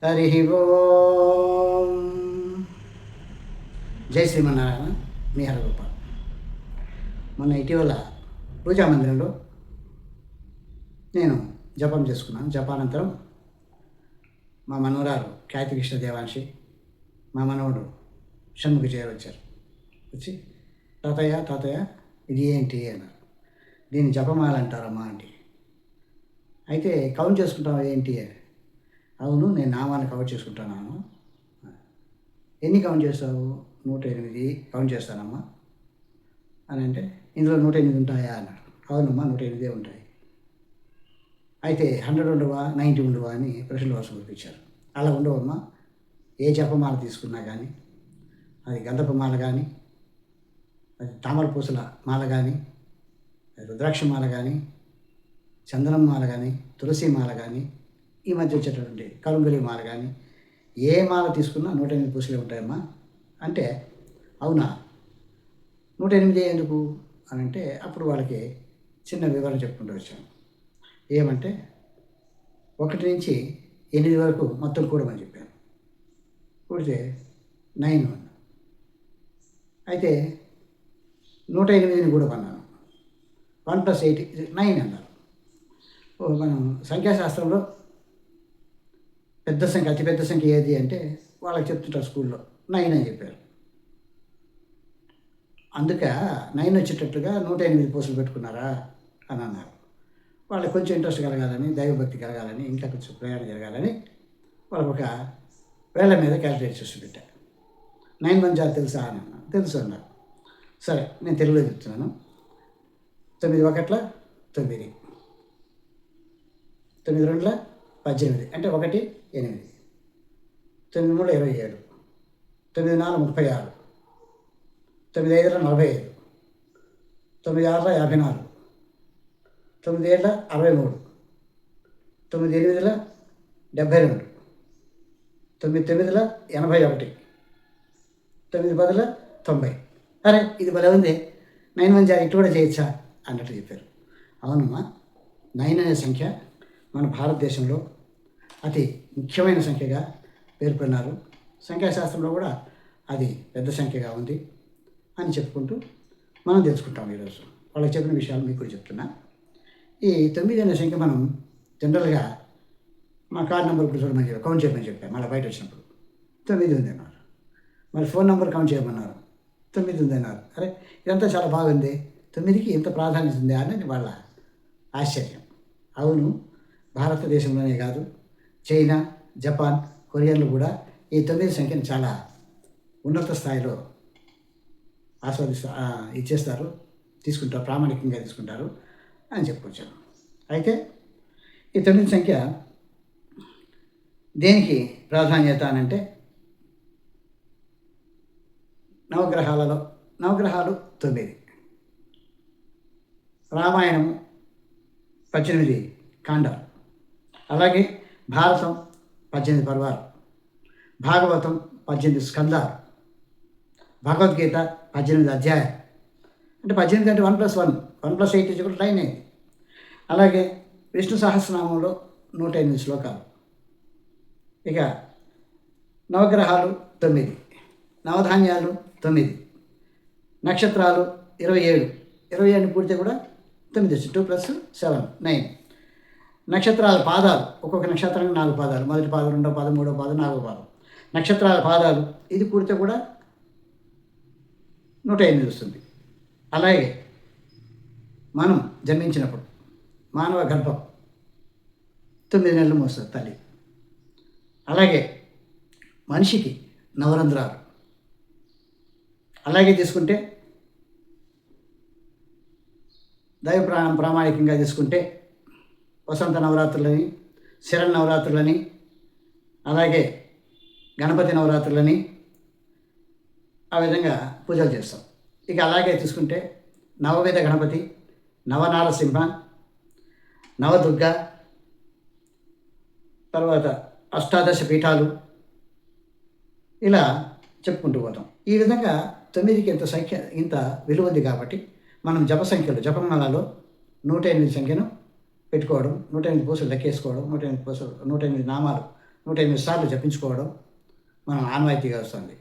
హరి ఓం. జై శ్రీమన్నారాయణ. మీ హరగోపాల్. మొన్న ఇటీవల పూజా మందిరంలో నేను జపం చేసుకున్నాను. జపానంతరం మా మనవరాలు ఖ్యాతి కృష్ణ దేవాంశి, మా మనవడు షణ్ముఖ వచ్చారు. వచ్చి తాతయ్య ఇది ఏంటి అన్నారు. దీన్ని జపమాల అంటారమ్మా అంటే, అయితే కౌంట్ చేసుకుంటాం ఏంటి అని. అవును, నేను నామాన్ని కౌంట్ చేసుకుంటున్నాను. ఎన్ని కౌంట్ చేస్తావు? 108 కౌంట్ చేస్తానమ్మా అని అంటే, ఇందులో 108 ఉంటాయా అన్నాడు. అవునమ్మా, 108 ఉంటాయి. అయితే 100 ఉండవా, 90 ఉండవా అని ప్రశ్నలు వరుస గుర్తించారు. అలా ఉండవమ్మా. ఏ జపమాల తీసుకున్నా కానీ, అది గంధపు మాల కానీ, అది తామర పూసల మాల కానీ, అది రుద్రాక్ష మాల కానీ, చందనం మాల కానీ, తులసి మాల కానీ, ఈ మధ్య వచ్చేటటువంటి కలుంగలి మాల కానీ, ఏ మాల తీసుకున్నా 108 పూసలే ఉంటాయమ్మా అంటే, అవునా, 108 ఎందుకు అని అంటే, అప్పుడు వాళ్ళకి చిన్న వివరణ చెప్పుకుంటూ వచ్చాను. ఏమంటే, 1 నుంచి 8 వరకు మొత్తం కూడమని చెప్పాను. కూడితే 9 అన్న. అయితే 108ని కూడమన్నాను. 1 + 8 9 అన్నారు. మనం సంఖ్యాశాస్త్రంలో పెద్ద సంఖ్య, అతిపెద్ద సంఖ్య ఏది అంటే వాళ్ళకి చెప్తుంటారు స్కూల్లో, 9 అని చెప్పారు. అందుక 9 వచ్చేటట్లుగా 108 పూసలు పెట్టుకున్నారా అని అన్నారు. వాళ్ళకి కొంచెం ఇంట్రెస్ట్ కలగాలని, దైవభక్తి కలగాలని, ఇంకా కొంచెం ప్రయాణం జరగాలని వాళ్ళకు ఒక వేళ్ళ మీద క్యాలిక్యులేట్ చేసి పెట్టా. 9 మంది తెలుసా అని అన్నారు. తెలుసు అన్నారు. సరే, నేను తెలుగులో చెప్తున్నాను. 9 ఒకట్ల 9, 9 రెండుల 18 అంటే 1 8, 9 3 27, 9 4 36, 9 5 45, 9 6 54, 9 7 63, 9 8 72, 9 9 81, 9 10 90. అరే, ఇది భలే ఉంది, 9 మంది ఇటు కూడా చేయొచ్చా అన్నట్టు చెప్పారు. అవునమ్మా, 9 అనే సంఖ్య మన భారతదేశంలో అతి ముఖ్యమైన సంఖ్యగా పేర్కొన్నారు. సంఖ్యాశాస్త్రంలో కూడా అది పెద్ద సంఖ్యగా ఉంది అని చెప్పుకుంటూ మనం తెలుసుకుంటాం. ఈరోజు వాళ్ళకి చెప్పిన విషయాలు మీకు కూడా చెప్తున్నా. ఈ 9 అనే సంఖ్య మనం జనరల్గా మా కార్డ్ నెంబర్ ఇప్పుడు చూడమని చెప్పి కౌంట్ చేయమని చెప్పాను. మళ్ళీ బయట వచ్చినప్పుడు 9 ఉంది అన్నారు. మరి ఫోన్ నెంబర్ కౌంట్ చేయమన్నారు, 9 ఉంది అన్నారు. అరే, ఇదంతా చాలా బాగుంది, 9కి ఇంత ప్రాధాన్యత ఉంది అని వాళ్ళ ఆశ్చర్యం. అవును, భారతదేశంలోనే కాదు, చైనా, జపాన్, కొరియాలో కూడా ఈ 9 సంఖ్యను చాలా ఉన్నత స్థాయిలో ఇచ్చేస్తారు, తీసుకుంటారు, ప్రామాణికంగా తీసుకుంటారు అని చెప్పుకొచ్చాను. అయితే ఈ 9 సంఖ్య దేనికి ప్రాధాన్యత అని అంటే, నవగ్రహాలు 9, రామాయణము 18 కాండాలు, అలాగే భారతం 18 పర్వాలు, భాగవతం 18 స్కందాలు, భగవద్గీత 18 అధ్యాయాలు. అంటే 18 అంటే 1 + 1, 1 + 8 = 9 అయింది. అలాగే విష్ణు సహస్రనామంలో 108 శ్లోకాలు. ఇక నవగ్రహాలు 9, నవధాన్యాలు 9, నక్షత్రాలు 27, 27 పూర్తి కూడా 9 వచ్చి 2 + 7 9. నక్షత్రాల పాదాలు, ఒక్కొక్క నక్షత్రానికి 4 పాదాలు, మొదటి పాదం, రెండో పాదం, మూడో పాదం, 4వ పాదం. నక్షత్రాల పాదాలు ఇది కూడితే కూడా 108 వస్తుంది. అలాగే మనం జన్మించినప్పుడు మానవ గర్భం 9 నెలలు మోస్తుంది తల్లి. అలాగే మనిషికి నవరంధ్రాలు. అలాగే తీసుకుంటే దైవ ప్రామాణికంగా తీసుకుంటే వసంత నవరాత్రులని, శరన్నవరాత్రులని, అలాగే గణపతి నవరాత్రులని ఆ విధంగా పూజలు చేస్తాం. ఇక అలాగే తీసుకుంటే నవవిధ గణపతి, నవనారసింహ, నవదుర్గ, తర్వాత అష్టాదశ పీఠాలు, ఇలా చెప్పుకుంటూ పోతాం. ఈ విధంగా 9కి ఇంత సంఖ్య, ఇంత విలువ ఉంది కాబట్టి మనం జపమాలలో 108 సంఖ్యను పెట్టుకోవడం, 108 పూసలు లెక్కేసుకోవడం, 108 నామాలు 108 సార్లు జపించుకోవడం మనం ఆనవాయితీగా వస్తుంది.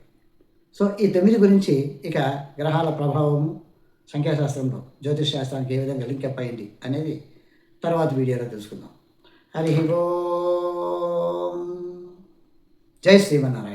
సో ఈ 9 గురించి ఇక గ్రహాల ప్రభావము సంఖ్యాశాస్త్రంలో జ్యోతిష్ శాస్త్రానికి ఏ విధంగా లింకప్ అయింది అనేది తర్వాత వీడియోలో తెలుసుకుందాం. హరి ఓం. జై శ్రీమన్నారాయణ.